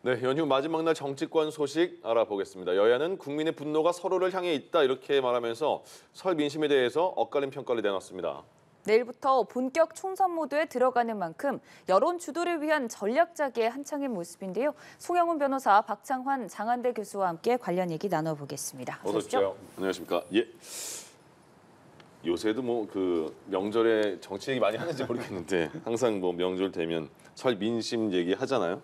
네, 연휴 마지막 날 정치권 소식 알아보겠습니다. 여야는 국민의 분노가 서로를 향해 있다 이렇게 말하면서 설 민심에 대해서 엇갈린 평가를 내놨습니다. 내일부터 본격 총선 모드에 들어가는 만큼 여론 주도를 위한 전략 짜기에 한창인 모습인데요. 송영훈 변호사, 박창환 장한대 교수와 함께 관련 얘기 나눠보겠습니다. 어서 오십시오. 안녕하십니까. 예. 요새도 뭐 그 명절에 정치 얘기 많이 하는지 모르겠는데 항상 뭐 명절 되면 설 민심 얘기 하잖아요.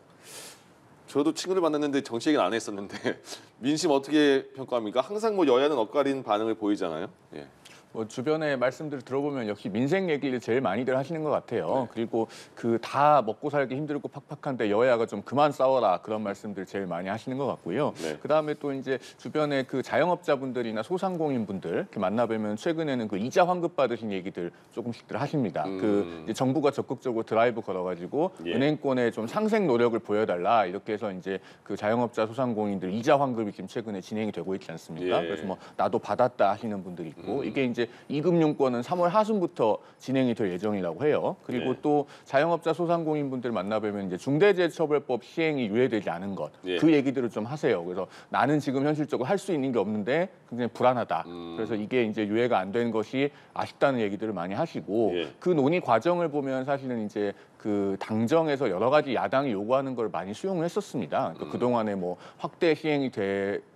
저도 친구들 만났는데 정치 얘기는 안 했었는데 민심 어떻게 평가합니까? 항상 뭐 여야는 엇갈린 반응을 보이잖아요. 예. 뭐 주변의 말씀들을 들어보면 역시 민생 얘기를 제일 많이들 하시는 것 같아요. 네. 그리고 그 다 먹고 살기 힘들고 팍팍한데 여야가 좀 그만 싸워라 그런 말씀들 제일 많이 하시는 것 같고요. 네. 그다음에 또 이제 주변에 그 자영업자분들이나 소상공인분들 이렇게 만나뵈면 최근에는 그 이자 환급 받으신 얘기들 조금씩들 하십니다. 그 이제 정부가 적극적으로 드라이브 걸어가지고 은행권에 좀 상생 노력을 보여달라 이렇게 해서 이제 그 자영업자 소상공인들 이자 환급이 지금 최근에 진행이 되고 있지 않습니까? 그래서 뭐 나도 받았다 하시는 분들이 있고 이게 이제 이금융권은 3월 하순부터 진행이 될 예정이라고 해요. 그리고 또 자영업자 소상공인분들 만나뵈면 이제 중대재해처벌법 시행이 유예되지 않은 것, 그 얘기들을 좀 하세요. 그래서 나는 지금 현실적으로 할 수 있는 게 없는데 굉장히 불안하다. 그래서 이게 이제 유예가 안 된 것이 아쉽다는 얘기들을 많이 하시고 그 논의 과정을 보면 사실은 이제 그 당정에서 여러 가지 야당이 요구하는 걸 많이 수용을 했었습니다. 그러니까 그동안에 뭐 확대 시행이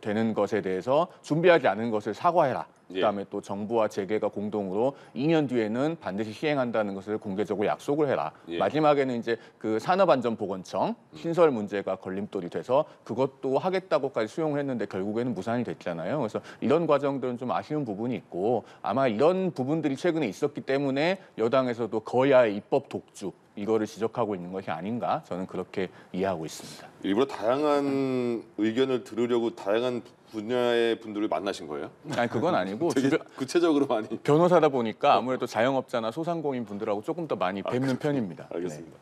되는 것에 대해서 준비하지 않은 것을 사과해라. 그다음에 또 정부와 재계가 공동으로 2년 뒤에는 반드시 시행한다는 것을 공개적으로 약속을 해라. 마지막에는 이제 그 산업안전보건청 신설 문제가 걸림돌이 돼서 그것도 하겠다고까지 수용을 했는데 결국에는 무산이 됐잖아요. 그래서 이런 과정들은 좀 아쉬운 부분이 있고 아마 이런 부분들이 최근에 있었기 때문에 여당에서도 거야의 입법 독주 이거를 지적하고 있는 것이 아닌가 저는 그렇게 이해하고 있습니다. 일부러 다양한 의견을 들으려고 다양한 분야의 분들을 만나신 거예요? 아니 그건 아니고 되게 구체적으로 많이 변호사다 보니까 아무래도 자영업자나 소상공인 분들하고 조금 더 많이 뵙는 편입니다. 알겠습니다.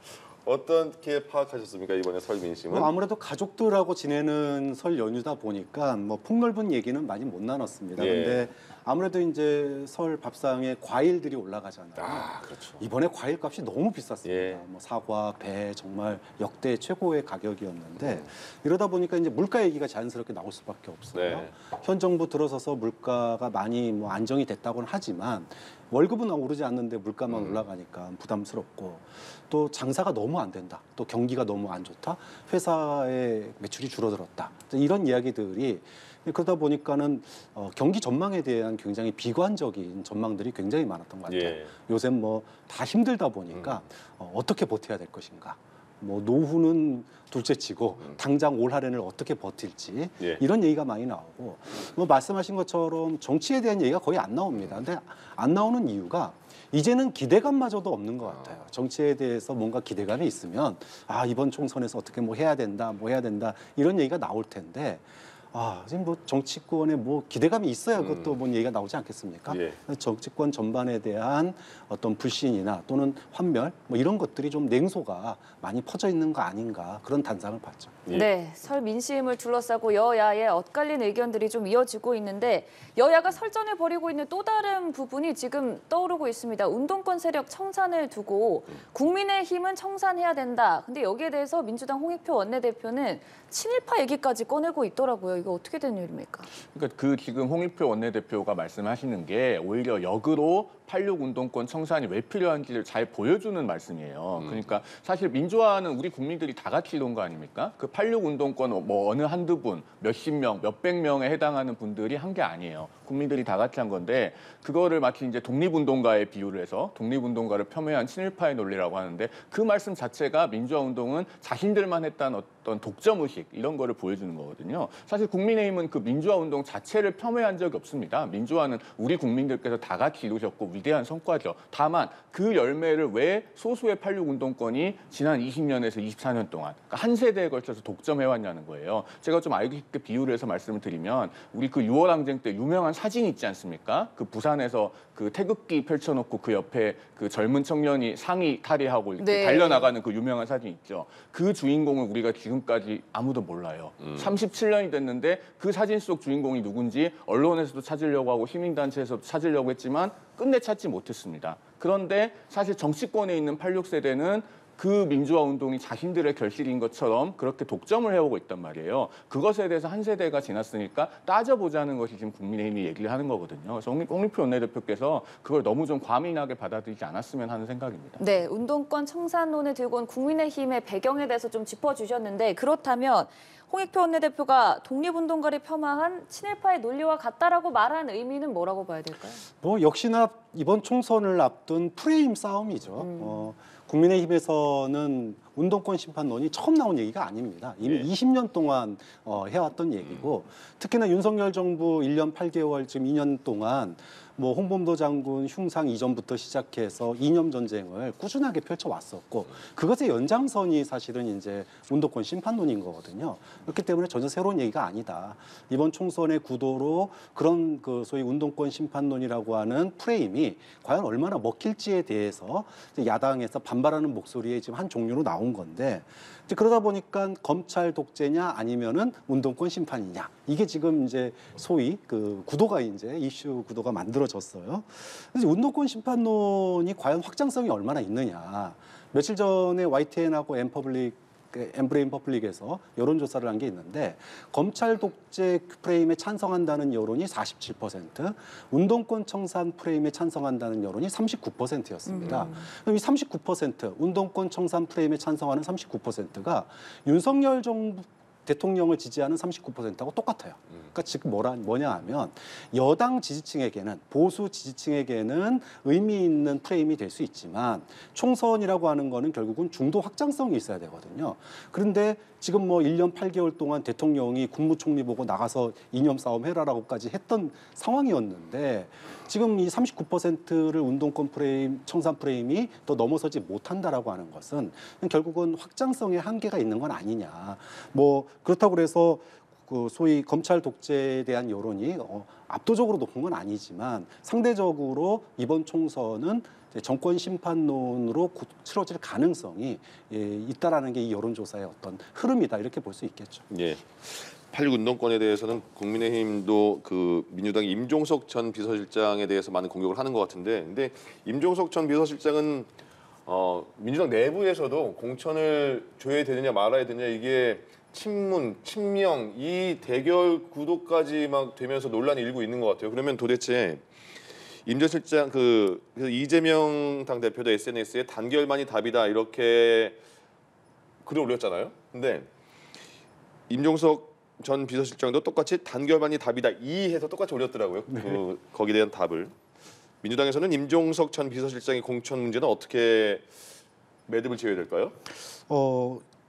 어떻게 파악하셨습니까 이번에 설 민심은? 아무래도 가족들하고 지내는 설 연휴다 보니까 뭐 폭넓은 얘기는 많이 못 나눴습니다. 근데 아무래도 이제 설 밥상에 과일들이 올라가잖아요. 그렇죠. 이번에 과일값이 너무 비쌌습니다. 뭐 사과, 배 정말 역대 최고의 가격이었는데 이러다 보니까 이제 물가 얘기가 자연스럽게 나올 수밖에 없어요. 현 정부 들어서서 물가가 많이 뭐 안정이 됐다고는 하지만 월급은 오르지 않는데 물가만 올라가니까 부담스럽고 또 장사가 너무 안 된다. 또 경기가 너무 안 좋다. 회사의 매출이 줄어들었다. 이런 이야기들이 그러다 보니까는 경기 전망에 대한 굉장히 비관적인 전망들이 굉장히 많았던 것 같아요. 요새 뭐 다 힘들다 보니까 어떻게 버텨야 될 것인가. 뭐 노후는 둘째치고 당장 올 한해를 어떻게 버틸지 이런 얘기가 많이 나오고 뭐 말씀하신 것처럼 정치에 대한 얘기가 거의 안 나옵니다. 근데 안 나오는 이유가 이제는 기대감마저도 없는 것 같아요. 정치에 대해서 뭔가 기대감이 있으면 이번 총선에서 어떻게 뭐 해야 된다 이런 얘기가 나올 텐데 지금 뭐 정치권에 뭐 기대감이 있어야 그것도 뭔 얘기가 나오지 않겠습니까? 정치권 전반에 대한 어떤 불신이나 또는 환멸 뭐 이런 것들이 좀 냉소가 많이 퍼져 있는 거 아닌가 그런 단상을 봤죠. 네, 설 민심을 둘러싸고 여야의 엇갈린 의견들이 좀 이어지고 있는데 여야가 설전을 벌이고 있는 또 다른 부분이 지금 떠오르고 있습니다. 운동권 세력 청산을 두고 국민의힘은 청산해야 된다. 근데 여기에 대해서 민주당 홍익표 원내대표는 친일파 얘기까지 꺼내고 있더라고요. 이거 어떻게 된 일입니까? 그러니까 그 지금 홍익표 원내대표가 말씀하시는 게 오히려 역으로 86 운동권 청산이 왜 필요한지를 잘 보여주는 말씀이에요. 그러니까 사실 민주화는 우리 국민들이 다 같이 이룬 거 아닙니까? 그 86 운동권 뭐 어느 한두 분, 몇십 명, 몇백 명에 해당하는 분들이 한 게 아니에요. 국민들이 다 같이 한 건데 그거를 마치 이제 독립운동가에 비유를 해서 독립운동가를 폄훼한 친일파의 논리라고 하는데 그 말씀 자체가 민주화 운동은 자신들만 했다는 어떤 독점의식 이런 거를 보여주는 거거든요. 사실 국민의힘은 그 민주화 운동 자체를 폄훼한 적이 없습니다. 민주화는 우리 국민들께서 다 같이 이루셨고 위대한 성과죠. 다만 그 열매를 왜 소수의 86 운동권이 지난 20년에서 24년 동안 그러니까 한 세대에 걸쳐서 독점해왔냐는 거예요. 제가 좀 알기 쉽게 비유를 해서 말씀을 드리면 우리 그 6월 항쟁 때 유명한 사진 있지 않습니까? 그 부산에서 그 태극기 펼쳐놓고 그 옆에 그 젊은 청년이 상의 탈의하고 이렇게 달려나가는 그 유명한 사진 있죠. 그 주인공을 우리가 지금까지 아무도 몰라요. 37년이 됐는데 그 사진 속 주인공이 누군지 언론에서도 찾으려고 하고 시민단체에서도 찾으려고 했지만 끝내 찾지 못했습니다. 그런데 사실 정치권에 있는 86세대는 그 민주화 운동이 자신들의 결실인 것처럼 그렇게 독점을 해오고 있단 말이에요. 그것에 대해서 한 세대가 지났으니까 따져보자는 것이 지금 국민의힘이 얘기를 하는 거거든요. 그래서 홍익표 원내대표께서 그걸 너무 좀 과민하게 받아들이지 않았으면 하는 생각입니다. 네, 운동권 청산론을 들고 온 국민의힘의 배경에 대해서 좀 짚어주셨는데 그렇다면 홍익표 원내대표가 독립운동가를 폄하한 친일파의 논리와 같다라고 말한 의미는 뭐라고 봐야 될까요? 뭐 역시나 이번 총선을 앞둔 프레임 싸움이죠. 국민의힘에서는 운동권 심판론이 처음 나온 얘기가 아닙니다. 이미 20년 동안 해왔던 얘기고 특히나 윤석열 정부 1년 8개월 지금 2년 동안 뭐 홍범도 장군 흉상 이전부터 시작해서 이념 전쟁을 꾸준하게 펼쳐왔었고 그것의 연장선이 사실은 이제 운동권 심판론인 거거든요. 그렇기 때문에 전혀 새로운 얘기가 아니다. 이번 총선의 구도로 그런 그 소위 운동권 심판론이라고 하는 프레임이 과연 얼마나 먹힐지에 대해서 야당에서 반발하는 목소리에 지금 한 종류로 나온 건데 이제 그러다 보니까 검찰 독재냐 아니면은 운동권 심판이냐 이게 지금 이제 소위 그 구도가 이제 이슈 구도가 만들어졌어요. 그래서 운동권 심판론이 과연 확장성이 얼마나 있느냐. 며칠 전에 YTN하고 엠브레인 퍼블릭에서 여론조사를 한 게 있는데 검찰 독재 프레임에 찬성한다는 여론이 47%, 운동권 청산 프레임에 찬성한다는 여론이 39%였습니다. 그럼 이 39%, 운동권 청산 프레임에 찬성하는 39%가 윤석열 정부 대통령을 지지하는 39%하고 똑같아요. 그러니까 지금 뭐냐 하면 여당 지지층에게는 보수 지지층에게는 의미 있는 프레임이 될 수 있지만 총선이라고 하는 거는 결국은 중도 확장성이 있어야 되거든요. 그런데 지금 뭐 1년 8개월 동안 대통령이 국무총리 보고 나가서 이념 싸움 해라라고까지 했던 상황이었는데 지금 이 39%를 운동권 프레임, 청산 프레임이 더 넘어서지 못한다라고 하는 것은 결국은 확장성의 한계가 있는 건 아니냐. 뭐 그렇다고 그래서 그 소위 검찰 독재에 대한 여론이 압도적으로 높은 건 아니지만 상대적으로 이번 총선은 정권 심판론으로 치러질 가능성이 있다라는 게 이 여론조사의 어떤 흐름이다 이렇게 볼 수 있겠죠. 예. 8.6 운동권에 대해서는 국민의힘도 그 민주당 임종석 전 비서실장에 대해서 많은 공격을 하는 것 같은데, 근데 임종석 전 비서실장은 민주당 내부에서도 공천을 줘야 되느냐 말아야 되느냐 이게 친문, 친명 이 대결 구도까지 막 되면서 논란이 일고 있는 것 같아요. 그러면 도대체 임 전 실장 그래서 이재명 당 대표도 SNS에 단결만이 답이다 이렇게 글을 올렸잖아요. 근데 임종석 전 비서실장도 똑같이 단결만이 답이다 해서 똑같이 올렸더라고요. 네. 거기에 대한 답을. 민주당에서는 임종석 전 비서실장의 공천 문제는 어떻게 매듭을 지어야 될까요?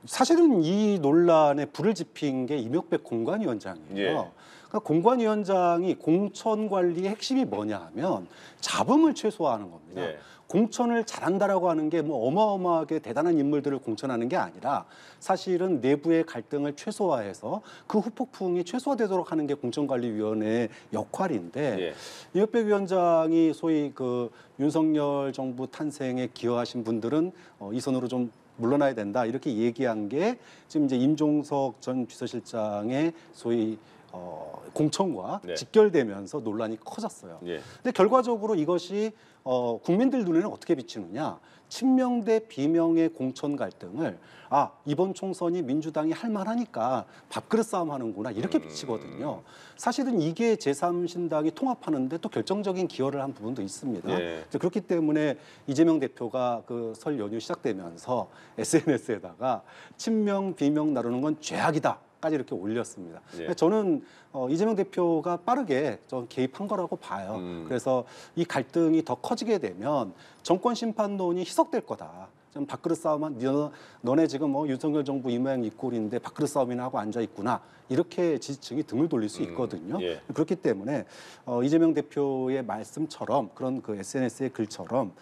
사실은 이 논란에 불을 지핀 게 이명백 공관위원장이에요. 예. 그러니까 공관위원장이 공천 관리의 핵심이 뭐냐 하면 잡음을 최소화하는 겁니다. 예. 공천을 잘한다라고 하는 게 뭐 어마어마하게 대단한 인물들을 공천하는 게 아니라 사실은 내부의 갈등을 최소화해서 그 후폭풍이 최소화되도록 하는 게 공천관리위원회의 역할인데 예. 이명백 위원장이 소위 그 윤석열 정부 탄생에 기여하신 분들은 이 선으로 좀 물러나야 된다 이렇게 얘기한 게 지금 이제 임종석 전 비서실장의 소위 공천과 네. 직결되면서 논란이 커졌어요. 예. 근데 결과적으로 이것이 국민들 눈에는 어떻게 비치느냐? 친명 대 비명의 공천 갈등을 이번 총선이 민주당이 할 만하니까 밥그릇 싸움 하는구나 이렇게 비치거든요. 사실은 이게 제3신당이 통합하는데 또 결정적인 기여를 한 부분도 있습니다. 예. 그렇기 때문에 이재명 대표가 그 설 연휴 시작되면서 SNS에다가 친명 비명 나누는 건 죄악이다. 까지 이렇게 올렸습니다. 예. 저는 이재명 대표가 빠르게 좀 개입한 거라고 봐요. 그래서 이 갈등이 더 커지게 되면 정권 심판론이 희석될 거다. 좀 밥그릇 싸움한 너네 지금 윤석열 정부 이 모양 이 꼴인데 밥그릇 싸움이나 하고 앉아 있구나 이렇게 지지층이 등을 돌릴 수 있거든요. 예. 그렇기 때문에 이재명 대표의 말씀처럼 그런 그 SNS의 글처럼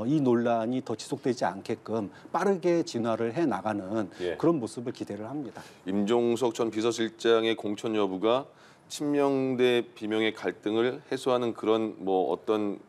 이 논란이 더 지속되지 않게끔 빠르게 진화를 해 나가는 예. 그런 모습을 기대를 합니다. 임종석 전 비서실장의 공천 여부가 친명 대 비명의 갈등을 해소하는 그런 뭐 어떤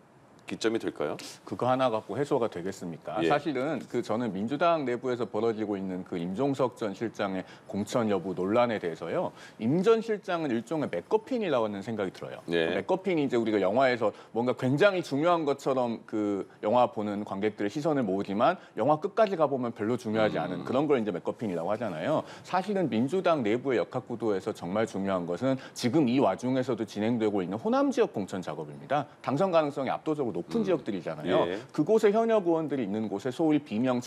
기점이 될까요? 그거 하나 갖고 해소가 되겠습니까? 예. 사실은 저는 민주당 내부에서 벌어지고 있는 그 임종석 전 실장의 공천 여부 논란에 대해서요. 임 전 실장은 일종의 맥거핀이라고 하는 생각이 들어요. 예. 맥거핀이 이제 우리가 영화에서 뭔가 굉장히 중요한 것처럼 그 영화 보는 관객들의 시선을 모으지만 영화 끝까지 가보면 별로 중요하지 않은 그런 걸 이제 맥거핀이라고 하잖아요. 사실은 민주당 내부의 역학구도에서 정말 중요한 것은 지금 이 와중에서도 진행되고 있는 호남 지역 공천 작업입니다. 당선 가능성이 압도적으로 높은 지역들이잖아요. 예. 그곳에 현역 의원들이 있는 곳에 소위 친명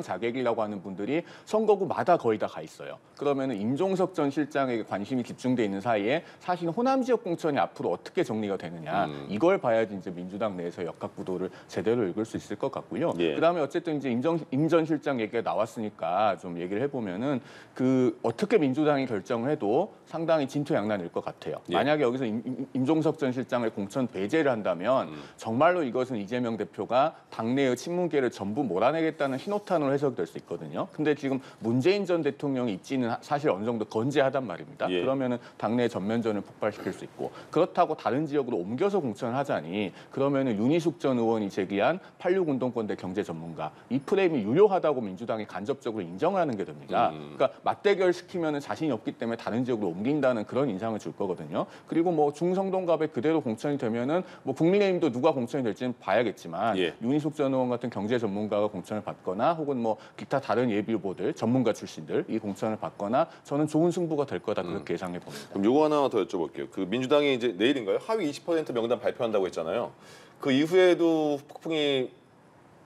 자객이라고 하는 분들이 선거구마다 거의 다 가 있어요. 그러면은 임종석 전 실장에게 관심이 집중돼 있는 사이에 사실 호남 지역 공천이 앞으로 어떻게 정리가 되느냐 이걸 봐야지 이제 민주당 내에서 역학구도를 제대로 읽을 수 있을 것 같고요. 예. 그다음에 어쨌든 이제 임 전 실장 얘기가 나왔으니까 좀 얘기를 해보면은 그 어떻게 민주당이 결정을 해도 상당히 진퇴양난일 것 같아요. 예. 만약에 여기서 임종석 전 실장을 공천 배제를 한다면 정말로 이것은 이재명 대표가 당내의 친문계를 전부 몰아내겠다는 신호탄으로 해석될 수 있거든요. 근데 지금 문재인 전 대통령의 입지는 사실 어느 정도 건재하단 말입니다. 예. 그러면은 당내 전면전을 폭발시킬 수 있고 그렇다고 다른 지역으로 옮겨서 공천을 하자니 그러면은 윤희숙 전 의원이 제기한 86 운동권대 경제 전문가 이 프레임이 유효하다고 민주당이 간접적으로 인정하는 게 됩니다. 그러니까 맞대결 시키면은 자신이 없기 때문에 다른 지역으로 옮긴다는 그런 인상을 줄 거거든요. 그리고 뭐 중성동갑에 그대로 공천이 되면은 뭐 국민의힘도 누가 공천이 될지는 봐야겠지만 예. 윤희숙 전 의원 같은 경제 전문가가 공천을 받거나 혹은 뭐 기타 다른 예비 후보들 전문가 출신들 이 공천을 받거나 저는 좋은 승부가 될 거다 그렇게 예상해 봅니다. 그럼 요거 하나 더 여쭤볼게요. 그 민주당이 이제 내일인가요? 하위 20% 명단 발표한다고 했잖아요. 그 이후에도 폭풍이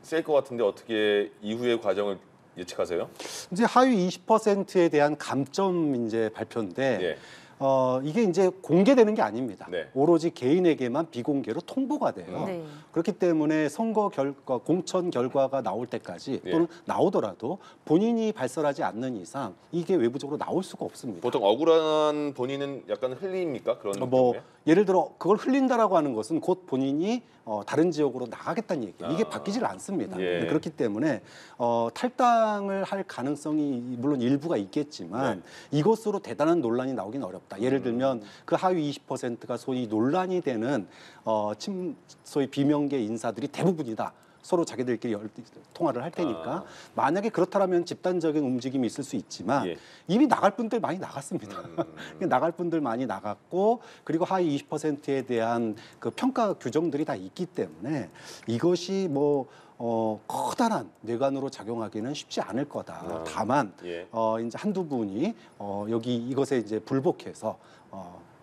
셀 것 같은데 어떻게 이후의 과정을 예측하세요? 이제 하위 20%에 대한 감점 이제 발표인데 예. 이게 이제 공개되는 게 아닙니다. 네. 오로지 개인에게만 비공개로 통보가 돼요. 네. 그렇기 때문에 선거 결과, 공천 결과가 나올 때까지 예. 또는 나오더라도 본인이 발설하지 않는 이상 이게 외부적으로 나올 수가 없습니다. 보통 억울한 본인은 약간 흘립니까? 그런 뭐 경우에? 예를 들어 그걸 흘린다라고 하는 것은 곧 본인이 다른 지역으로 나가겠다는 얘기예요. 이게 아. 바뀌질 않습니다. 예. 그렇기 때문에 탈당을 할 가능성이 물론 일부가 있겠지만 이것으로 대단한 논란이 나오긴 어렵다. 예를 들면 그 하위 20%가 소위 논란이 되는 소위 비명계 인사들이 대부분이다. 서로 자기들끼리 통화를 할 테니까 만약에 그렇다면 집단적인 움직임이 있을 수 있지만 예. 이미 나갈 분들 많이 나갔습니다. 나갈 분들 많이 나갔고 그리고 하위 20%에 대한 그 평가 규정들이 다 있기 때문에 이것이 뭐 커다란 뇌관으로 작용하기는 쉽지 않을 거다. 다만 예. 이제 한두 분이 여기 이것에 이제 불복해서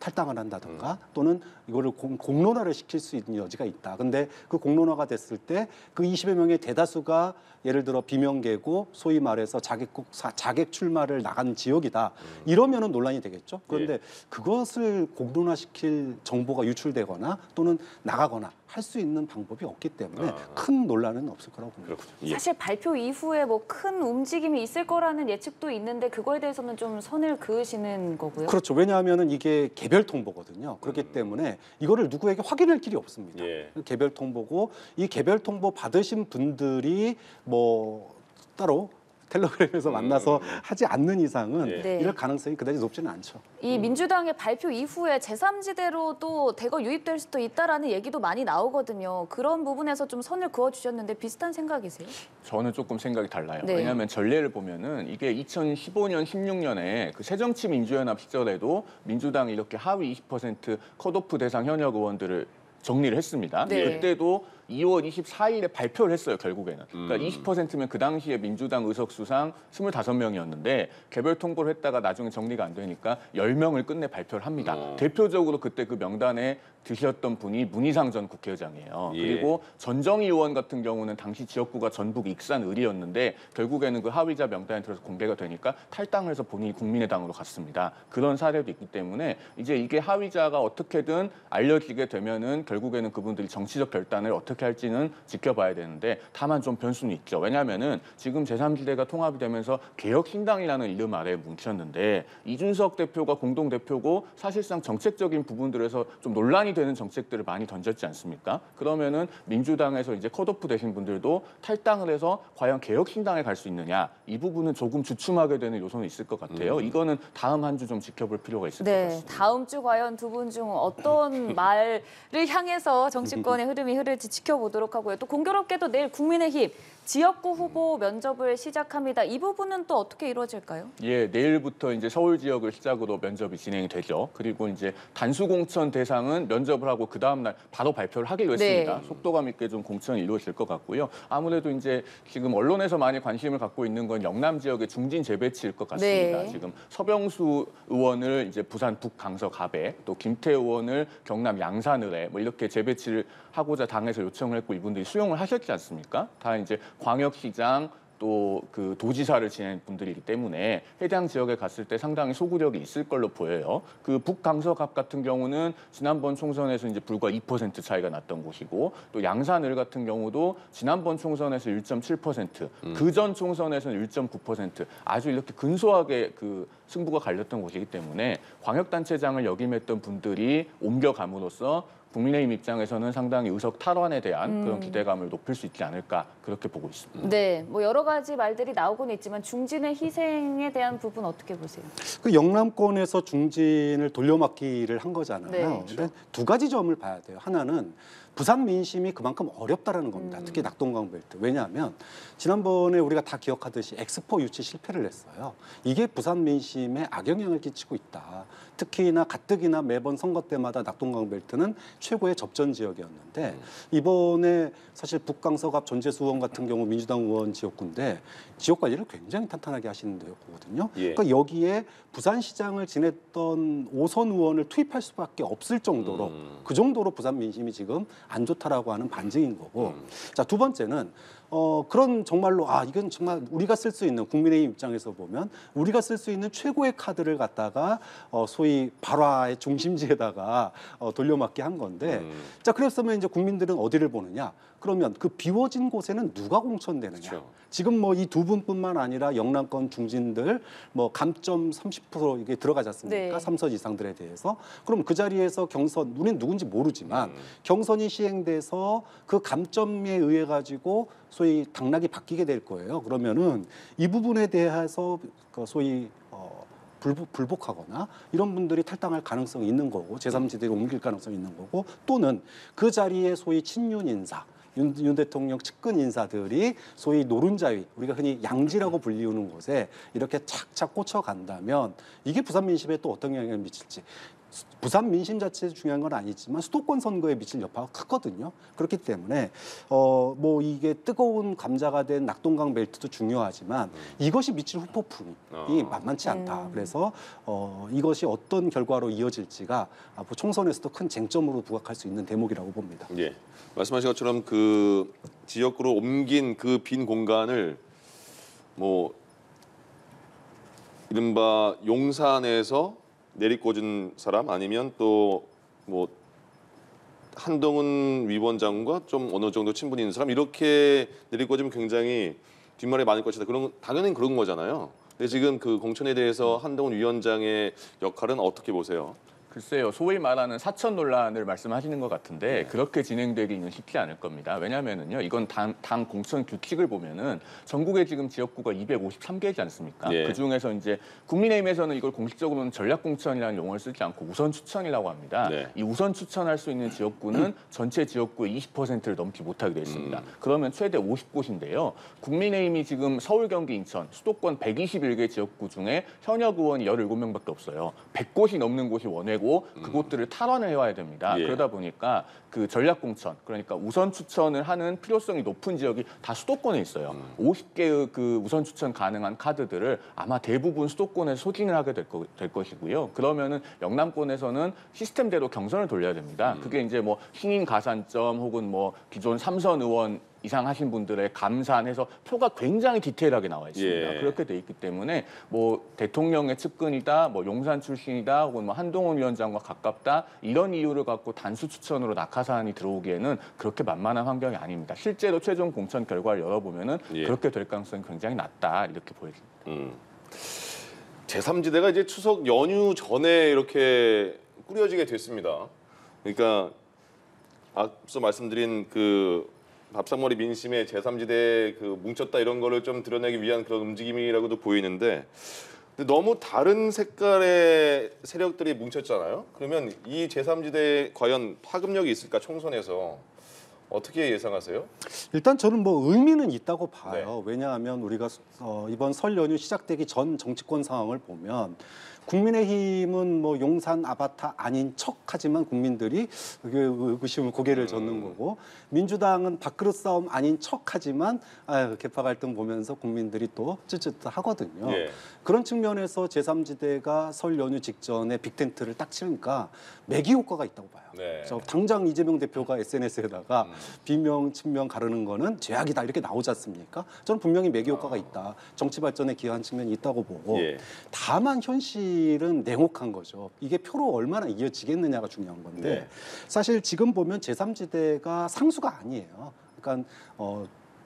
탈당을 한다든가 또는 이거를 공론화를 시킬 수 있는 여지가 있다. 근데 그 공론화가 됐을 때 그 20여 명의 대다수가 예를 들어 비명계고 소위 말해서 자객 출마를 나간 지역이다. 이러면은 논란이 되겠죠. 그런데 그것을 공론화시킬 정보가 유출되거나 또는 나가거나 할 수 있는 방법이 없기 때문에 큰 논란은 없을 거라고 봅니다. 그렇군요. 예. 사실 발표 이후에 뭐 큰 움직임이 있을 거라는 예측도 있는데 그거에 대해서는 좀 선을 그으시는 거고요. 그렇죠. 왜냐하면은 이게 개별 통보거든요. 그렇기 때문에 이거를 누구에게 확인할 길이 없습니다. 예. 개별 통보고 이 개별 통보 받으신 분들이 뭐 따로 텔레그램에서 만나서 하지 않는 이상은 예. 네. 이럴 가능성이 그다지 높지는 않죠. 이 민주당의 발표 이후에 제3지대로 또 대거 유입될 수도 있다라는 얘기도 많이 나오거든요. 그런 부분에서 좀 선을 그어주셨는데 비슷한 생각이세요? 저는 조금 생각이 달라요. 네. 왜냐하면 전례를 보면은 이게 2015년, 16년에 그 새정치민주연합 시절에도 민주당이 이렇게 하위 20% 컷오프 대상 현역 의원들을 정리를 했습니다. 네. 그때도 2월 24일에 발표를 했어요, 결국에는. 그러니까 20%면 그 당시에 민주당 의석수상 25명이었는데 개별 통보를 했다가 나중에 정리가 안 되니까 10명을 끝내 발표를 합니다. 대표적으로 그때 그 명단에 드셨던 분이 문희상 전 국회의장이에요. 예. 그리고 전정희 의원 같은 경우는 당시 지역구가 전북 익산을이었는데 결국에는 그 하위자 명단에 들어서 공개가 되니까 탈당을 해서 본인이 국민의당으로 갔습니다. 그런 사례도 있기 때문에 이제 이게 하위자가 어떻게든 알려지게 되면은 결국에는 그분들이 정치적 결단을 어떻게 어떻게 할지는 지켜봐야 되는데 다만 좀 변수는 있죠. 왜냐하면은 지금 제3지대가 통합이 되면서 개혁신당이라는 이름 아래에 뭉쳤는데 이준석 대표가 공동대표고 사실상 정책적인 부분들에서 좀 논란이 되는 정책들을 많이 던졌지 않습니까? 그러면은 민주당에서 이제 컷오프 되신 분들도 탈당을 해서 과연 개혁신당에 갈 수 있느냐 이 부분은 조금 주춤하게 되는 요소는 있을 것 같아요. 이거는 다음 한 주 좀 지켜볼 필요가 있을 것 같습니다. 다음 주 과연 두 분 중 어떤 말을 향해서 정치권의 흐름이 흐를지 지켜보도록 하고요. 또 공교롭게도 내일 국민의힘 지역구 후보 면접을 시작합니다. 이 부분은 또 어떻게 이루어질까요? 예, 내일부터 이제 서울 지역을 시작으로 면접이 진행이 되죠. 그리고 이제 단수 공천 대상은 면접을 하고 그 다음 날 바로 발표를 하기로 했습니다. 네. 속도감 있게 좀 공천이 이루어질 것 같고요. 아무래도 이제 지금 언론에서 많이 관심을 갖고 있는 건 영남 지역의 중진 재배치일 것 같습니다. 네. 지금 서병수 의원을 이제 부산 북강서 갑에, 또 김태 의원을 경남 양산을에 뭐 이렇게 재배치를 하고자 당에서 요청을 했고 이분들이 수용을 하셨지 않습니까? 다 이제 광역시장 또 그 도지사를 지낸 분들이기 때문에 해당 지역에 갔을 때 상당히 소구력이 있을 걸로 보여요. 그 북강서갑 같은 경우는 지난번 총선에서 이제 불과 2% 차이가 났던 곳이고 또 양산을 같은 경우도 지난번 총선에서 1.7%, 그전 총선에서는 1.9% 아주 이렇게 근소하게 그 승부가 갈렸던 곳이기 때문에 광역단체장을 역임했던 분들이 옮겨감으로써 국민의힘 입장에서는 상당히 의석 탈환에 대한 그런 기대감을 높일 수 있지 않을까 그렇게 보고 있습니다. 네, 뭐 여러 가지 말들이 나오고는 있지만 중진의 희생에 대한 부분 어떻게 보세요? 그 영남권에서 중진을 돌려막기를 한 거잖아요. 네. 근데 두 가지 점을 봐야 돼요. 하나는 부산 민심이 그만큼 어렵다라는 겁니다. 특히 낙동강 벨트. 왜냐하면 지난번에 우리가 다 기억하듯이 엑스포 유치 실패를 했어요. 이게 부산 민심에 악영향을 끼치고 있다. 특히나 가뜩이나 매번 선거 때마다 낙동강 벨트는 최고의 접전 지역이었는데 이번에 사실 북강서갑 전재수 의원 같은 경우 민주당 의원 지역구인데 지역 관리를 굉장히 탄탄하게 하시는 데였거든요. 예. 그러니까 여기에 부산시장을 지냈던 5선 의원을 투입할 수밖에 없을 정도로 그 정도로 부산 민심이 지금 안 좋다라고 하는 반증인 거고. 자, 두 번째는 그런 정말로 이건 정말 우리가 쓸 수 있는 국민의힘 입장에서 보면 우리가 쓸 수 있는 최고의 카드를 갖다가 소위 발화의 중심지에다가 돌려막기 한 건데 자, 그랬으면 이제 국민들은 어디를 보느냐? 그러면 그 비워진 곳에는 누가 공천되느냐? 그렇죠. 지금 뭐 이 두 분뿐만 아니라 영남권 중진들 뭐 감점 30% 이게 들어가지 않습니까? 네. 3선 이상들에 대해서. 그럼 그 자리에서 경선, 우리는 누군지 모르지만 경선이 시행돼서 그 감점에 의해 가지고 소위 당락이 바뀌게 될 거예요. 그러면은 이 부분에 대해서 그 소위 불복하거나 이런 분들이 탈당할 가능성이 있는 거고 제3지대로 옮길 가능성이 있는 거고 또는 그 자리에 소위 친윤 인사 윤 대통령 측근 인사들이 소위 노른자위, 우리가 흔히 양지라고 불리우는 곳에 이렇게 착착 꽂혀간다면 이게 부산 민심에 또 어떤 영향을 미칠지. 부산 민심 자체도 중요한 건 아니지만 수도권 선거에 미칠 여파가 크거든요. 그렇기 때문에 뭐 이게 뜨거운 감자가 된 낙동강 벨트도 중요하지만 이것이 미칠 후폭풍이 만만치 않다. 그래서 이것이 어떤 결과로 이어질지가 앞으로 총선에서도 큰 쟁점으로 부각할 수 있는 대목이라고 봅니다. 예, 말씀하신 것처럼 그 지역구로 옮긴 그 빈 공간을 뭐 이른바 용산에서 내리꽂은 사람 아니면 또 뭐 한동훈 위원장과 좀 어느 정도 친분이 있는 사람 이렇게 내리꽂으면 굉장히 뒷말이 많을 것이다. 그런 당연히 그런 거잖아요. 근데 지금 그 공천에 대해서 한동훈 위원장의 역할은 어떻게 보세요? 글쎄요, 소위 말하는 사천 논란을 말씀하시는 것 같은데 그렇게 진행되기는 쉽지 않을 겁니다. 왜냐하면은요, 이건 당 공천 규칙을 보면은 전국에 지금 지역구가 253개이지 않습니까? 예. 그 중에서 이제 국민의힘에서는 이걸 공식적으로는 전략 공천이라는 용어를 쓰지 않고 우선 추천이라고 합니다. 네. 이 우선 추천할 수 있는 지역구는 전체 지역구의 20%를 넘지 못하게 돼 있습니다. 그러면 최대 50곳인데요. 국민의힘이 지금 서울, 경기, 인천, 수도권 121개 지역구 중에 현역 의원이 17명밖에 없어요. 100곳이 넘는 곳이 원외고 그곳들을 탈환을 해와야 됩니다. 예. 그러다 보니까 그 전략 공천, 그러니까 우선 추천을 하는 필요성이 높은 지역이 다 수도권에 있어요. 50개의 그 우선 추천 가능한 카드들을 아마 대부분 수도권에 소진을 하게 될 것이고요. 그러면은 영남권에서는 시스템대로 경선을 돌려야 됩니다. 그게 이제 뭐 신인 가산점 혹은 뭐 기존 3선 의원 이상 하신 분들의 감산해서 표가 굉장히 디테일하게 나와 있습니다. 예. 그렇게 돼 있기 때문에 뭐 대통령의 측근이다, 뭐 용산 출신이다, 혹은 뭐 한동훈 위원장과 가깝다 이런 이유를 갖고 단수 추천으로 낙하산이 들어오기에는 그렇게 만만한 환경이 아닙니다. 실제로 최종 공천 결과를 열어보면은 예. 그렇게 될 가능성이 굉장히 낮다 이렇게 보여집니다. 제3지대가 이제 추석 연휴 전에 이렇게 꾸려지게 됐습니다. 그러니까 앞서 말씀드린 그 밥상머리 민심의 제3지대 그 뭉쳤다 이런 거를 좀 드러내기 위한 그런 움직임이라고도 보이는데 근데 너무 다른 색깔의 세력들이 뭉쳤잖아요. 그러면 이 제3지대에 과연 파급력이 있을까 총선에서 어떻게 예상하세요? 일단 저는 뭐 의미는 있다고 봐요. 왜냐하면 우리가 이번 설 연휴 시작되기 전 정치권 상황을 보면 국민의힘은 뭐 용산 아바타 아닌 척하지만 국민들이 의구심을 고개를 젓는 거고 민주당은 밥그릇 싸움 아닌 척하지만 개파 갈등 보면서 국민들이 또 쯧쯧하거든요. 예. 그런 측면에서 제3지대가 설 연휴 직전에 빅텐트를 딱 치니까 매기 효과가 있다고 봐요. 네. 그래서 당장 이재명 대표가 SNS에다가 비명, 친명 가르는 거는 죄악이다 이렇게 나오지 않습니까? 저는 분명히 매기 효과가 있다. 정치 발전에 기여한 측면이 있다고 보고 예. 다만 현실은 냉혹한 거죠. 이게 표로 얼마나 이어지겠느냐가 중요한 건데 네. 사실 지금 보면 제3지대가 상수가 아니에요. 그러니까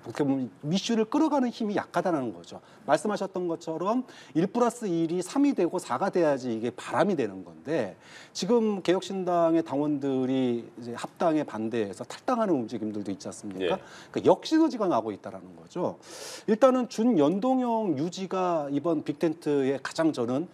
어떻게 보면 이슈를 끌어가는 힘이 약하다는 거죠. 말씀하셨던 것처럼 1+1이 3이 되고 4가 돼야지 이게 바람이 되는 건데 지금 개혁신당의 당원들이 이제 합당에 반대해서 탈당하는 움직임들도 있지 않습니까? 예. 그러니까 역시너지가 나고 있다는 거죠. 일단은 준연동형 유지가 이번 빅텐트의 가장 저는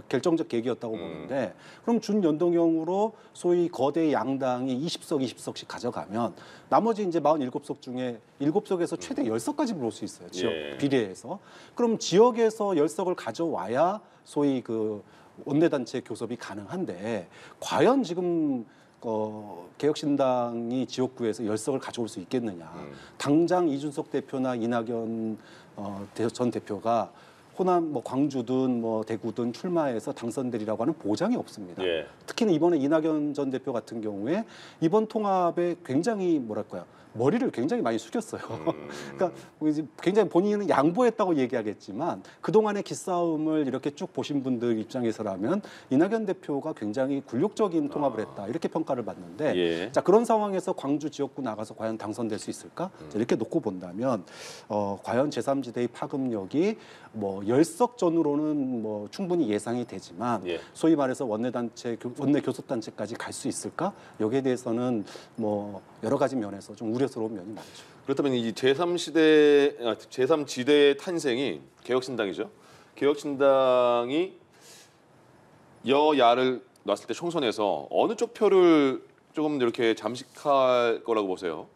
결정적 계기였다고 보는데 그럼 준연동형으로 소위 거대 양당이 20석, 20석씩 가져가면 나머지 이제 47석 중에 7석에서 최대 10석까지 모을 수 있어요. 지역 예. 비례해서. 그럼 지역에서 10석을 가져와야 소위 그 원내단체 교섭이 가능한데 과연 지금 개혁신당이 지역구에서 10석을 가져올 수 있겠느냐. 당장 이준석 대표나 이낙연 전 대표가 호남 뭐 광주든 뭐 대구든 출마해서 당선되리라고 하는 보장이 없습니다. 예. 특히는 이번에 이낙연 전 대표 같은 경우에 이번 통합에 굉장히 뭐랄까요? 머리를 굉장히 많이 숙였어요. 그러니까 이제 굉장히 본인은 양보했다고 얘기하겠지만 그동안의 기싸움을 이렇게 쭉 보신 분들 입장에서라면 이낙연 대표가 굉장히 굴욕적인 통합을 했다. 이렇게 평가를 받는데 예. 자, 그런 상황에서 광주 지역구 나가서 과연 당선될 수 있을까? 자, 이렇게 놓고 본다면 과연 제3지대의 파급력이 뭐 10석 전후로는 뭐 충분히 예상이 되지만 예. 소위 말해서 원내 교섭단체까지 갈 수 있을까? 여기에 대해서는 뭐 여러 가지 면에서 좀 우려스러운 면이 많죠. 그렇다면 이 제3지대의 탄생이 개혁신당이죠. 개혁신당이 여야를 놨을 때 총선에서 어느 쪽 표를 조금 이렇게 잠식할 거라고 보세요?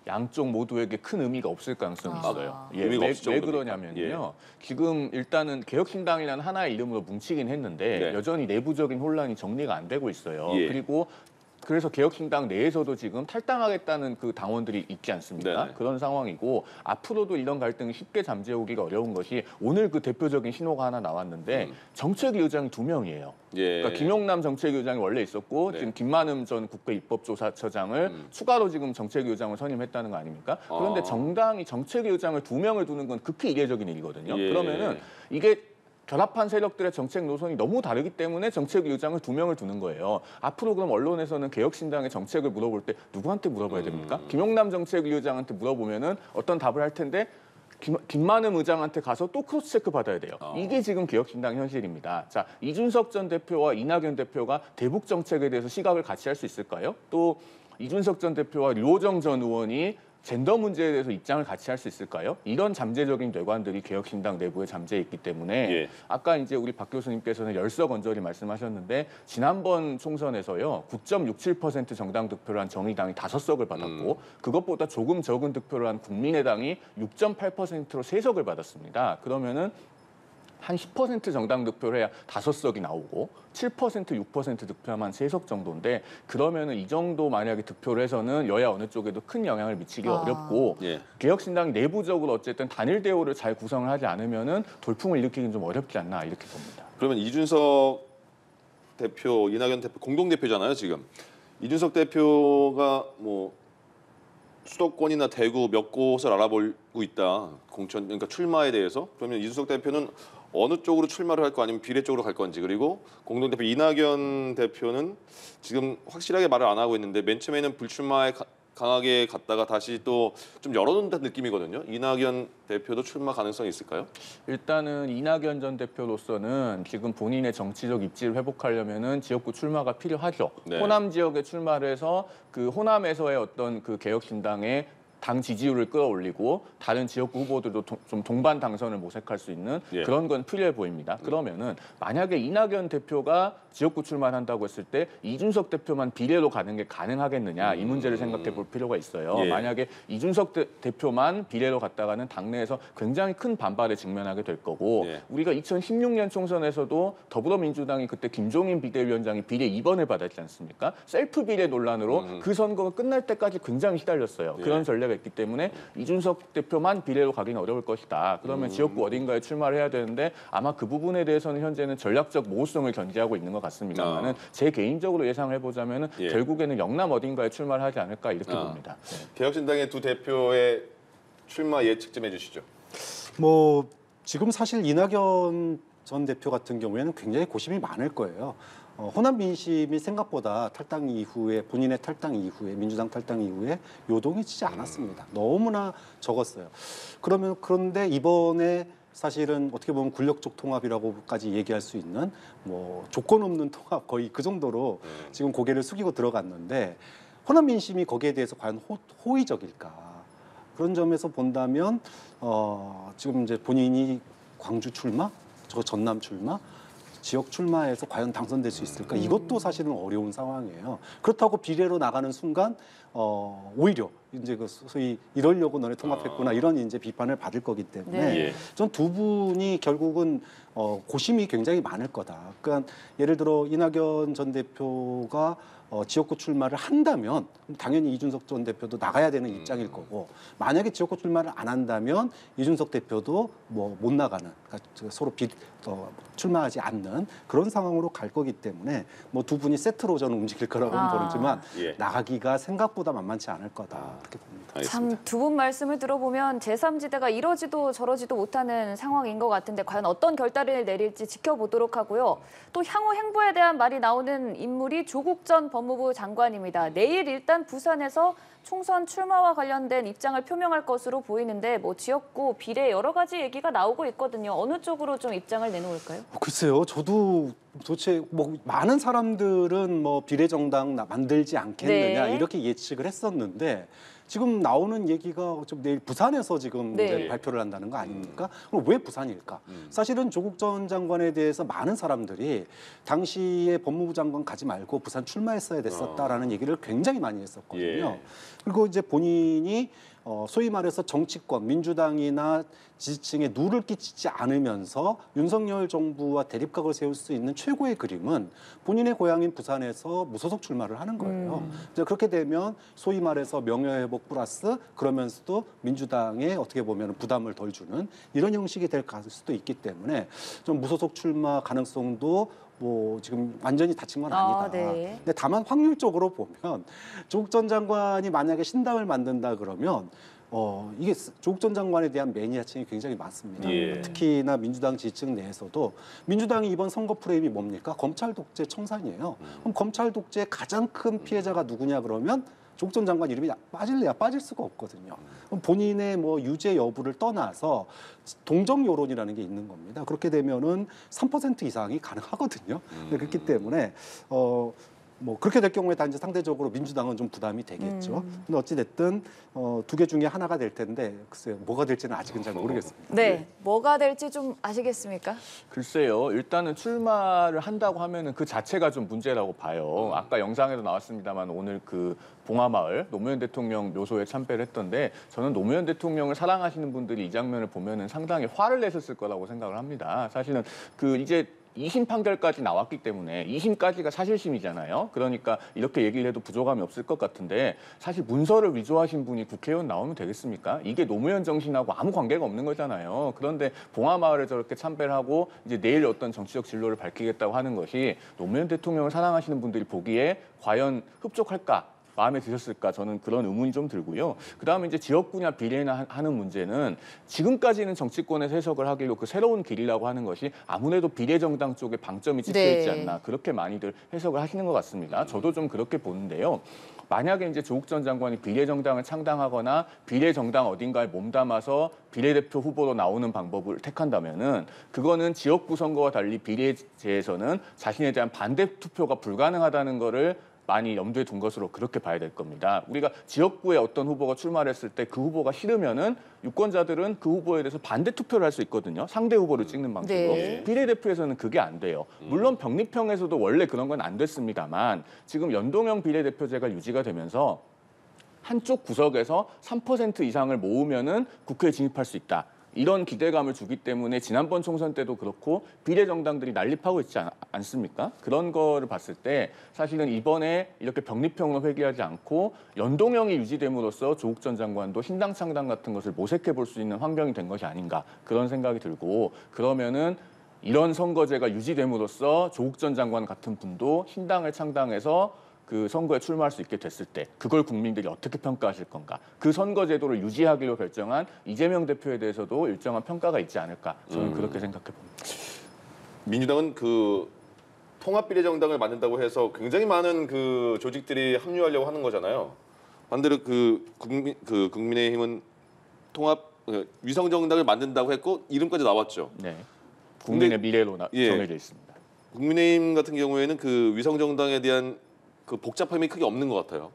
양쪽 모두에게 큰 의미가 없을 가능성이 있어요. 의미가 왜 없을 그러냐면요. 지금 일단은 개혁신당이라는 하나의 이름으로 뭉치긴 했는데 네. 여전히 내부적인 혼란이 정리가 안 되고 있어요. 예. 그리고 그래서 개혁신당 내에서도 지금 탈당하겠다는 그 당원들이 있지 않습니까? 네네. 그런 상황이고 앞으로도 이런 갈등이 쉽게 잠재우기가 어려운 것이 오늘 그 대표적인 신호가 하나 나왔는데 정책위 의장이 2명이에요. 예. 그러니까 김용남 정책위 의장이 원래 있었고 네. 지금 김만흠 전 국가입법조사처장을 추가로 지금 정책위 의장을 선임했다는 거 아닙니까? 그런데 정당이 정책위 의장을 2명을 두는 건 극히 이례적인 일이거든요. 예. 그러면은 이게 결합한 세력들의 정책 노선이 너무 다르기 때문에 정책위 의장을 2명을 두는 거예요. 앞으로 그럼 언론에서는 개혁신당의 정책을 물어볼 때 누구한테 물어봐야 됩니까? 김용남 정책위 의장한테 물어보면은 어떤 답을 할 텐데 김만흠 의장한테 가서 또 크로스 체크 받아야 돼요. 이게 지금 개혁신당 현실입니다. 자, 이준석 전 대표와 이낙연 대표가 대북 정책에 대해서 시각을 같이 할 수 있을까요? 또 이준석 전 대표와 류호정 전 의원이 젠더 문제에 대해서 입장을 같이 할 수 있을까요? 이런 잠재적인 뇌관들이 개혁신당 내부에 잠재해 있기 때문에 예. 아까 이제 우리 박 교수님께서는 10석 언저리 말씀하셨는데 지난번 총선에서요 9.67% 정당 득표를 한 정의당이 5석을 받았고 그것보다 조금 적은 득표를 한 국민의당이 6.8%로 3석을 받았습니다. 그러면은 한 10% 정당 득표를 해야 5석이 나오고 7%, 6% 득표하면 한 3석 정도인데 그러면은 이 정도 만약에 득표를 해서는 여야 어느 쪽에도 큰 영향을 미치기 어렵고 예. 개혁신당이 내부적으로 어쨌든 단일 대우를 잘 구성을 하지 않으면은 돌풍을 일으키기는 좀 어렵지 않나 이렇게 봅니다. 그러면 이준석 대표, 이낙연 대표 공동 대표잖아요 지금. 이준석 대표가 뭐 수도권이나 대구 몇 곳을 알아보고 있다. 공천 그러니까 출마에 대해서. 그러면 이준석 대표는 어느 쪽으로 출마를 할 거 아니면 비례 쪽으로 갈 건지 그리고 공동대표 이낙연 대표는 지금 확실하게 말을 안 하고 있는데 맨 처음에는 불출마에 강하게 갔다가 다시 또 좀 열어놓는다는 느낌이거든요. 이낙연 대표도 출마 가능성이 있을까요? 일단은 이낙연 전 대표로서는 지금 본인의 정치적 입지를 회복하려면은 지역구 출마가 필요하죠. 네. 호남 지역에 출마를 해서 그 호남에서의 어떤 그 개혁신당의 당 지지율을 끌어올리고 다른 지역구 후보들도 좀 동반 당선을 모색할 수 있는 예. 그런 건 필요해 보입니다. 그러면은 만약에 이낙연 대표가 지역구 출마를 한다고 했을 때 이준석 대표만 비례로 가는 게 가능하겠느냐 이 문제를 생각해 볼 필요가 있어요. 예. 만약에 이준석 대표만 비례로 갔다가는 당내에서 굉장히 큰 반발에 직면하게 될 거고 예. 우리가 2016년 총선에서도 더불어민주당이 그때 김종인 비대위원장이 비례 2번을 받았지 않습니까? 셀프 비례 논란으로 그 선거가 끝날 때까지 굉장히 시달렸어요. 예. 그런 전략이 있기 때문에 이준석 대표만 비례로 가기는 어려울 것이다. 그러면 지역구 어딘가에 출마를 해야 되는데 아마 그 부분에 대해서는 현재는 전략적 모호성을 견지하고 있는 것 같습니다만은 제 개인적으로 예상을 해보자면은 예. 결국에는 영남 어딘가에 출마를 하지 않을까 이렇게 봅니다. 네. 개혁신당의 두 대표의 출마 예측 좀 해주시죠. 뭐 지금 사실 이낙연 전 대표 같은 경우에는 굉장히 고심이 많을 거예요. 호남 민심이 생각보다 탈당 이후에 본인의 탈당 이후에 민주당 탈당 이후에 요동이 지지 않았습니다. 너무나 적었어요. 그런데 이번에 사실은 어떻게 보면 굴력적 통합이라고까지 얘기할 수 있는 뭐 조건 없는 통합 거의 그 정도로 지금 고개를 숙이고 들어갔는데 호남 민심이 거기에 대해서 과연 호의적일까? 그런 점에서 본다면 지금 이제 본인이 광주 출마, 저 전남 출마, 지역 출마해서 과연 당선될 수 있을까? 이것도 사실은 어려운 상황이에요. 그렇다고 비례로 나가는 순간 오히려 이제 그 소위 이러려고 너네 통합했구나 이런 이제 비판을 받을 거기 때문에 네. 예. 전 두 분이 결국은 고심이 굉장히 많을 거다. 그러니까 예를 들어 이낙연 전 대표가 지역구 출마를 한다면 당연히 이준석 전 대표도 나가야 되는 입장일 거고 만약에 지역구 출마를 안 한다면 이준석 대표도 뭐 못 나가는 그러니까 서로 출마하지 않는 그런 상황으로 갈 거기 때문에 뭐 두 분이 세트로 저는 움직일 거라고는 보지만 예. 나가기가 생각보다 만만치 않을 거다 그렇게 봅니다. 참 알겠습니다. 두 분 말씀을 들어보면 제3지대가 이러지도 저러지도 못하는 상황인 것 같은데 과연 어떤 결단을 내릴지 지켜보도록 하고요. 또 향후 행보에 대한 말이 나오는 인물이 조국 전 법무부 장관입니다. 내일 일단 부산에서 총선 출마와 관련된 입장을 표명할 것으로 보이는데 뭐 지역구, 비례 여러 가지 얘기가 나오고 있거든요. 어느 쪽으로 좀 입장을 내놓을까요? 글쎄요, 저도 도대체 뭐 많은 사람들은 뭐 비례정당 만들지 않겠느냐 네. 이렇게 예측을 했었는데 지금 나오는 얘기가 좀 내일 부산에서 지금 네. 이제 발표를 한다는 거 아닙니까? 그럼 왜 부산일까? 사실은 조국 전 장관에 대해서 많은 사람들이 당시에 법무부 장관 가지 말고 부산 출마했어야 됐었다라는 얘기를 굉장히 많이 했었거든요. 예. 그리고 이제 본인이 소위 말해서 정치권, 민주당이나 지지층에 누를 끼치지 않으면서 윤석열 정부와 대립각을 세울 수 있는 최고의 그림은 본인의 고향인 부산에서 무소속 출마를 하는 거예요. 이제 그렇게 되면 소위 말해서 명예회복 플러스 그러면서도 민주당에 어떻게 보면 부담을 덜 주는 이런 형식이 될 수도 있기 때문에 좀 무소속 출마 가능성도 뭐 지금 완전히 닫힌 건 아니다. 네. 근데 다만 확률적으로 보면 조국 전 장관이 만약에 신당을 만든다 그러면 이게 조국 전 장관에 대한 매니아층이 굉장히 많습니다. 예. 특히나 민주당 지지층 내에서도 민주당이 이번 선거 프레임이 뭡니까? 검찰 독재 청산이에요. 그럼 검찰 독재의 가장 큰 피해자가 누구냐 그러면 조국 전 장관 이름이 빠질래야 빠질 수가 없거든요. 그럼 본인의 뭐 유죄 여부를 떠나서 동정 여론이라는 게 있는 겁니다. 그렇게 되면은 3% 이상이 가능하거든요. 그렇기 때문에 뭐 그렇게 될 경우에 다 이제 상대적으로 민주당은 좀 부담이 되겠죠. 근데 어찌 됐든 두 개 중에 하나가 될 텐데 글쎄요 뭐가 될지는 아직은 잘 모르겠습니다. 네, 뭐가 될지 좀 아시겠습니까? 글쎄요. 일단은 출마를 한다고 하면은 그 자체가 좀 문제라고 봐요. 아까 영상에도 나왔습니다만 오늘 그 봉하마을 노무현 대통령 묘소에 참배를 했던데 저는 노무현 대통령을 사랑하시는 분들이 이 장면을 보면은 상당히 화를 내셨을 거라고 생각을 합니다. 사실은 그 이제 2심 판결까지 나왔기 때문에 2심까지가 사실심이잖아요. 그러니까 이렇게 얘기를 해도 부족함이 없을 것 같은데 사실 문서를 위조하신 분이 국회의원 나오면 되겠습니까? 이게 노무현 정신하고 아무 관계가 없는 거잖아요. 그런데 봉하마을에 저렇게 참배를 하고 이제 내일 어떤 정치적 진로를 밝히겠다고 하는 것이 노무현 대통령을 사랑하시는 분들이 보기에 과연 흡족할까? 마음에 드셨을까 저는 그런 의문이 좀 들고요. 그다음에 이제 지역구냐 비례나 하는 문제는 지금까지는 정치권에서 해석을 하기로 그 새로운 길이라고 하는 것이 아무래도 비례정당 쪽에 방점이 찍혀 있지 않나 그렇게 많이들 해석을 하시는 것 같습니다. 저도 좀 그렇게 보는데요. 만약에 이제 조국 전 장관이 비례정당을 창당하거나 비례정당 어딘가에 몸담아서 비례대표 후보로 나오는 방법을 택한다면은 그거는 지역구 선거와 달리 비례제에서는 자신에 대한 반대 투표가 불가능하다는 거를 많이 염두에 둔 것으로 그렇게 봐야 될 겁니다. 우리가 지역구에 어떤 후보가 출마를 했을 때 그 후보가 싫으면은 유권자들은 그 후보에 대해서 반대 투표를 할 수 있거든요. 상대 후보를 찍는 방식으로. 네. 비례대표에서는 그게 안 돼요. 물론 병립형에서도 원래 그런 건 안 됐습니다만 지금 연동형 비례대표제가 유지가 되면서 한쪽 구석에서 3% 이상을 모으면은 국회에 진입할 수 있다. 이런 기대감을 주기 때문에 지난번 총선 때도 그렇고 비례정당들이 난립하고 있지 않습니까? 그런 거를 봤을 때 사실은 이번에 이렇게 병립형으로 회귀하지 않고 연동형이 유지됨으로써 조국 전 장관도 신당 창당 같은 것을 모색해 볼 수 있는 환경이 된 것이 아닌가 그런 생각이 들고 그러면은 이런 선거제가 유지됨으로써 조국 전 장관 같은 분도 신당을 창당해서 그 선거에 출마할 수 있게 됐을 때 그걸 국민들이 어떻게 평가하실 건가? 그 선거 제도를 유지하기로 결정한 이재명 대표에 대해서도 일정한 평가가 있지 않을까? 저는 그렇게 생각해 봅니다. 민주당은 그 통합비례정당을 만든다고 해서 굉장히 많은 그 조직들이 합류하려고 하는 거잖아요. 반대로 국민의힘은 통합 위성정당을 만든다고 했고 이름까지 나왔죠. 네, 국민의 미래로 예. 정해져 있습니다. 국민의힘 같은 경우에는 그 위성정당에 대한 그 복잡함이 크게 없는 것 같아요.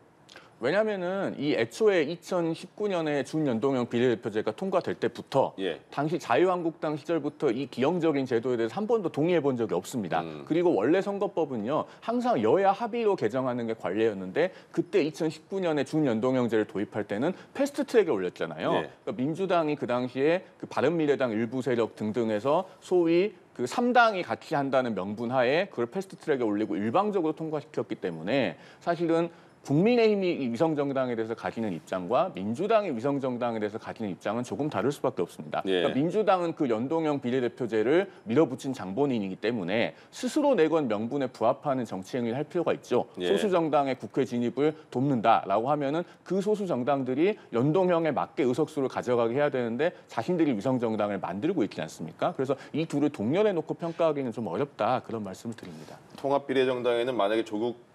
왜냐하면은 이 애초에 2019년에 준연동형 비례대표제가 통과될 때부터 당시 자유한국당 시절부터 이 기형적인 제도에 대해서 한 번도 동의해 본 적이 없습니다. 그리고 원래 선거법은요 항상 여야 합의로 개정하는 게 관례였는데 그때 2019년에 준연동형제를 도입할 때는 패스트트랙에 올렸잖아요. 그러니까 민주당이 그 당시에 그 바른미래당 일부 세력 등등에서 소위 그 3당이 같이 한다는 명분 하에 그걸 패스트트랙에 올리고 일방적으로 통과시켰기 때문에 사실은 국민의힘이 위성정당에 대해서 가지는 입장과 민주당이 위성정당에 대해서 가지는 입장은 조금 다를 수밖에 없습니다. 그러니까 민주당은 그 연동형 비례대표제를 밀어붙인 장본인이기 때문에 스스로 내건 명분에 부합하는 정치 행위를 할 필요가 있죠. 소수 정당의 국회 진입을 돕는다라고 하면은 그 소수 정당들이 연동형에 맞게 의석수를 가져가게 해야 되는데 자신들이 위성정당을 만들고 있지 않습니까? 그래서 이 둘을 동렬해 놓고 평가하기는 좀 어렵다 그런 말씀을 드립니다. 통합비례정당에는 만약에 조국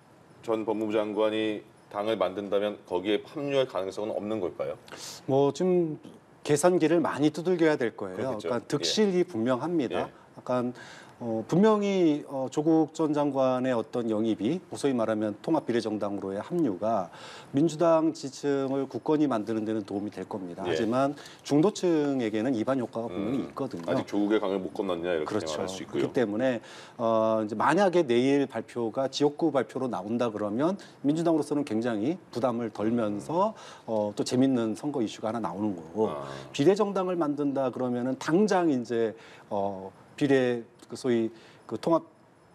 전 법무부 장관이 당을 만든다면 거기에 합류할 가능성은 없는 걸까요? 뭐 좀 계산기를 많이 두들겨야 될 거예요. 그렇겠죠. 그러니까 득실이 분명합니다. 약간 분명히 조국 전 장관의 어떤 영입이 소위 말하면 통합비례정당으로의 합류가 민주당 지층을 굳건히 만드는 데는 도움이 될 겁니다. 하지만 중도층에게는 이반 효과가 분명히 있거든요. 아직 조국의 강을 못 건넜냐 이렇게 그렇죠. 생각할 수 있고요. 그렇기 때문에 이제 만약에 내일 발표가 지역구 발표로 나온다 그러면 민주당으로서는 굉장히 부담을 덜면서 또 재밌는 선거 이슈가 하나 나오는 거고 비례정당을 만든다 그러면은 당장 이제 비례 소위 그 통합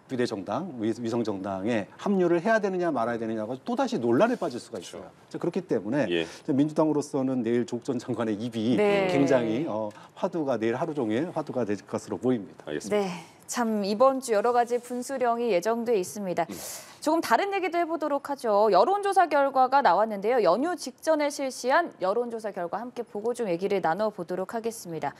비례정당, 위성정당에 합류를 해야 되느냐 말아야 되느냐가 또다시 논란에 빠질 수가 있어요. 그렇기 때문에 민주당으로서는 내일 조국 전 장관의 입이 굉장히 화두가 내일 하루 종일 화두가 될 것으로 보입니다. 알겠습니다. 네, 참 이번 주 여러 가지 분수령이 예정돼 있습니다. 조금 다른 얘기도 해보도록 하죠. 여론조사 결과가 나왔는데요. 연휴 직전에 실시한 여론조사 결과 함께 보고 좀 얘기를 나눠보도록 하겠습니다.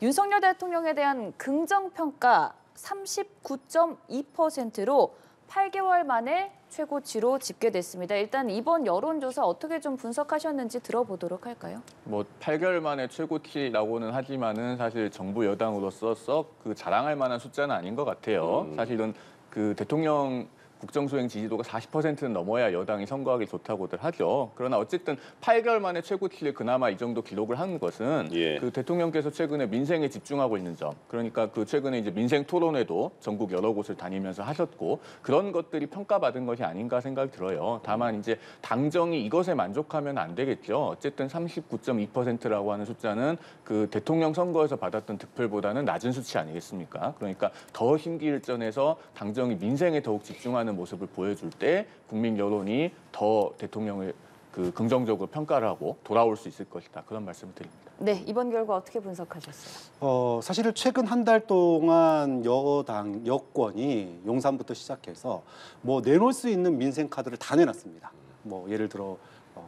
윤석열 대통령에 대한 긍정평가 39.2%로 8개월 만에 최고치로 집계됐습니다. 일단 이번 여론조사 어떻게 좀 분석하셨는지 들어보도록 할까요? 뭐 8개월 만에 최고치라고는 하지만은 사실 정부 여당으로서 썩 그 자랑할 만한 숫자는 아닌 것 같아요. 사실은 그 대통령 국정수행 지지도가 40%는 넘어야 여당이 선거하기 좋다고들 하죠. 그러나 어쨌든 8개월 만에 최고치를 그나마 이 정도 기록을 한 것은 그 대통령께서 최근에 민생에 집중하고 있는 점, 그러니까 그 최근에 이제 민생 토론회도 전국 여러 곳을 다니면서 하셨고 그런 것들이 평가받은 것이 아닌가 생각이 들어요. 다만 이제 당정이 이것에 만족하면 안 되겠죠. 어쨌든 39.2%라고 하는 숫자는 그 대통령 선거에서 받았던 득표보다는 낮은 수치 아니겠습니까? 그러니까 더 심기일전해서 당정이 민생에 더욱 집중하는 모습을 보여줄 때 국민 여론이 더 대통령을 그 긍정적으로 평가를 하고 돌아올 수 있을 것이다. 그런 말씀을 드립니다. 네, 이번 결과 어떻게 분석하셨어요? 사실은 최근 한 달 동안 여권이 용산부터 시작해서 뭐 내놓을 수 있는 민생 카드를 다 내놨습니다. 뭐 예를 들어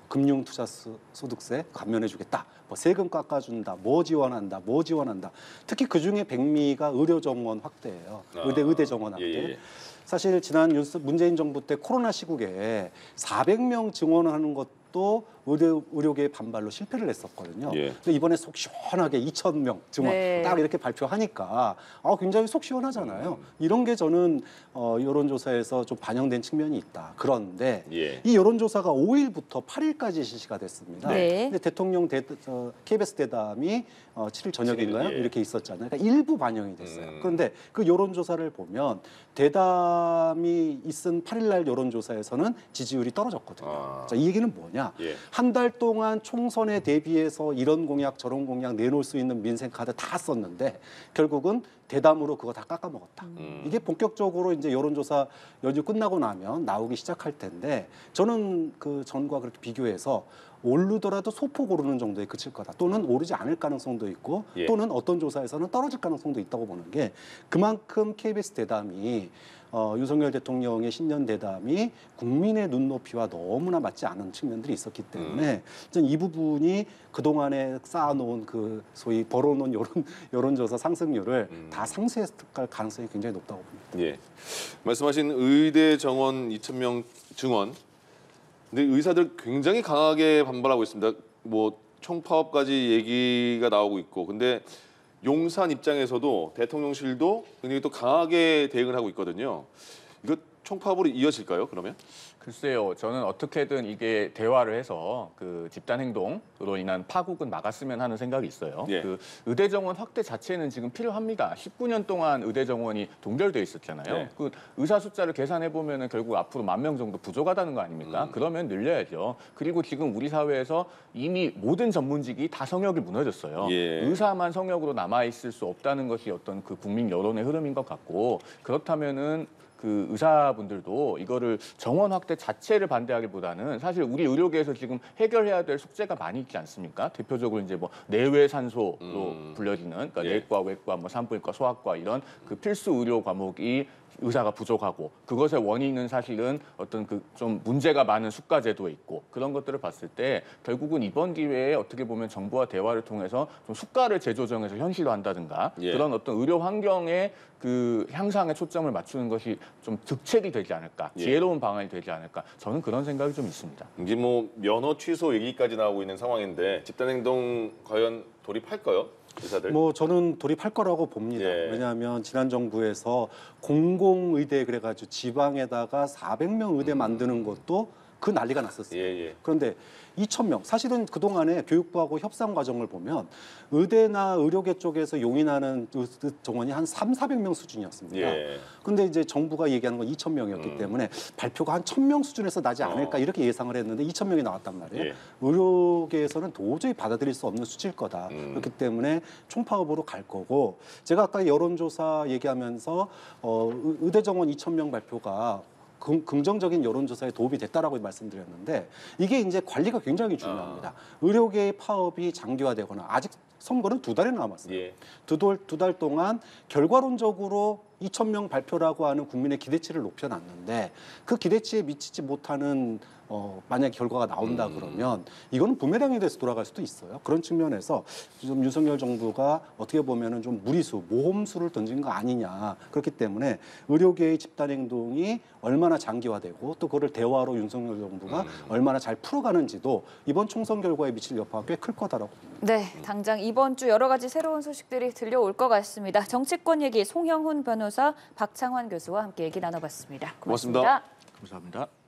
금융투자소득세 감면해주겠다, 뭐 세금 깎아준다, 뭐 지원한다, 뭐 지원한다. 특히 그 중에 백미가 의료 정원 확대예요. 의대 정원 확대. 예. 사실 지난 문재인 정부 때 코로나 시국에 400명 증원하는 것도 의료계의 반발로 실패를 했었거든요. 예. 근데 이번에 속 시원하게 2,000명 증원 네. 딱 이렇게 발표하니까 굉장히 속 시원하잖아요. 이런 게 저는 여론조사에서 좀 반영된 측면이 있다. 그런데 예. 이 여론조사가 5일부터 8일까지 실시가 됐습니다. 네. 근데 대통령 KBS 대담이 7일 저녁인가요? 예. 이렇게 있었잖아요. 그러니까 일부 반영이 됐어요. 그런데 그 여론조사를 보면 대담이 있은 8일날 여론조사에서는 지지율이 떨어졌거든요. 자, 이 얘기는 뭐냐? 예. 한 달 동안 총선에 대비해서 이런 공약 저런 공약 내놓을 수 있는 민생 카드 다 썼는데 결국은 대담으로 그거 다 깎아먹었다. 이게 본격적으로 이제 여론조사 연휴 끝나고 나면 나오기 시작할 텐데 저는 그 전과 그렇게 비교해서 오르더라도 소폭 오르는 정도에 그칠 거다. 또는 오르지 않을 가능성도 있고 예. 또는 어떤 조사에서는 떨어질 가능성도 있다고 보는 게 그만큼 KBS 대담이 윤석열 대통령의 신년 대담이 국민의 눈높이와 너무나 맞지 않은 측면들이 있었기 때문에 저는 이 부분이 그동안에 쌓아놓은 그 소위 벌어놓은 여론조사 상승률을 다 상쇄할 가능성이 굉장히 높다고 봅니다. 예. 말씀하신 의대 정원 2,000명 증원. 근데 의사들 굉장히 강하게 반발하고 있습니다. 뭐 총파업까지 얘기가 나오고 있고. 근데 용산 입장에서도 대통령실도 굉장히 또 강하게 대응을 하고 있거든요. 이거 총파업으로 이어질까요? 그러면? 글쎄요, 저는 어떻게든 이게 대화를 해서 그 집단 행동으로 인한 파국은 막았으면 하는 생각이 있어요. 예. 그 의대 정원 확대 자체는 지금 필요합니다. 19년 동안 의대 정원이 동결돼 있었잖아요. 네. 그 의사 숫자를 계산해 보면은 결국 앞으로 10,000명 정도 부족하다는 거 아닙니까? 그러면 늘려야죠. 그리고 지금 우리 사회에서 이미 모든 전문직이 다 성역이 무너졌어요. 예. 의사만 성역으로 남아 있을 수 없다는 것이 어떤 그 국민 여론의 흐름인 것 같고, 그렇다면은 그 의사분들도 이거를 정원 확대 자체를 반대하기보다는 사실 우리 의료계에서 지금 해결해야 될 숙제가 많이 있지 않습니까? 대표적으로 이제 뭐 내외 산소로 불려지는 그러니까 예. 내과, 외과, 뭐 산부인과, 소아과 이런 그 필수 의료 과목이 의사가 부족하고, 그것의 원인은 사실은 어떤 그 좀 문제가 많은 수가 제도에 있고, 그런 것들을 봤을 때 결국은 이번 기회에 어떻게 보면 정부와 대화를 통해서 좀 수가를 재조정해서 현실화한다든가 예. 그런 어떤 의료 환경의 그 향상에 초점을 맞추는 것이 좀 득책이 되지 않을까, 예. 지혜로운 방안이 되지 않을까, 저는 그런 생각이 좀 있습니다. 이게 뭐 면허 취소 얘기까지 나오고 있는 상황인데 집단행동 과연 돌입할까요? 의사들? 뭐 저는 돌입할 거라고 봅니다. 예. 왜냐하면 지난 정부에서 공공의대 그래가지고 지방에다가 400명 의대 만드는 것도 그 난리가 났었어요. 예. 그런데 2,000명, 사실은 그동안에 교육부하고 협상 과정을 보면 의대나 의료계 쪽에서 용인하는 정원이 한 400명 수준이었습니다. 예. 근데 이제 정부가 얘기하는 건 2,000명이었기 때문에 발표가 한 1,000명 수준에서 나지 않을까 이렇게 예상을 했는데 2,000명이 나왔단 말이에요. 예. 의료계에서는 도저히 받아들일 수 없는 수치일 거다. 그렇기 때문에 총파업으로 갈 거고, 제가 아까 여론조사 얘기하면서 의대 정원 2,000명 발표가 긍정적인 여론조사에 도움이 됐다라고 말씀드렸는데 이게 이제 관리가 굉장히 중요합니다. 의료계의 파업이 장기화되거나 아직 선거는 2달이 남았어요. 예. 두 달 동안 결과론적으로 2,000명 발표라고 하는 국민의 기대치를 높여놨는데 그 기대치에 미치지 못하는 만약 결과가 나온다 그러면 이거는 부메랑이 돼서 돌아갈 수도 있어요. 그런 측면에서 좀 윤석열 정부가 어떻게 보면은 좀 무리수, 모험수를 던진 거 아니냐. 그렇기 때문에 의료계의 집단 행동이 얼마나 장기화되고 또 그걸 대화로 윤석열 정부가 얼마나 잘 풀어가는지도 이번 총선 결과에 미칠 여파가 꽤 클 거다라고 봅니다. 네, 당장 이번 주 여러 가지 새로운 소식들이 들려올 것 같습니다. 정치권 얘기 송형훈 변호사, 박창환 교수와 함께 얘기 나눠봤습니다. 고맙습니다. 감사합니다.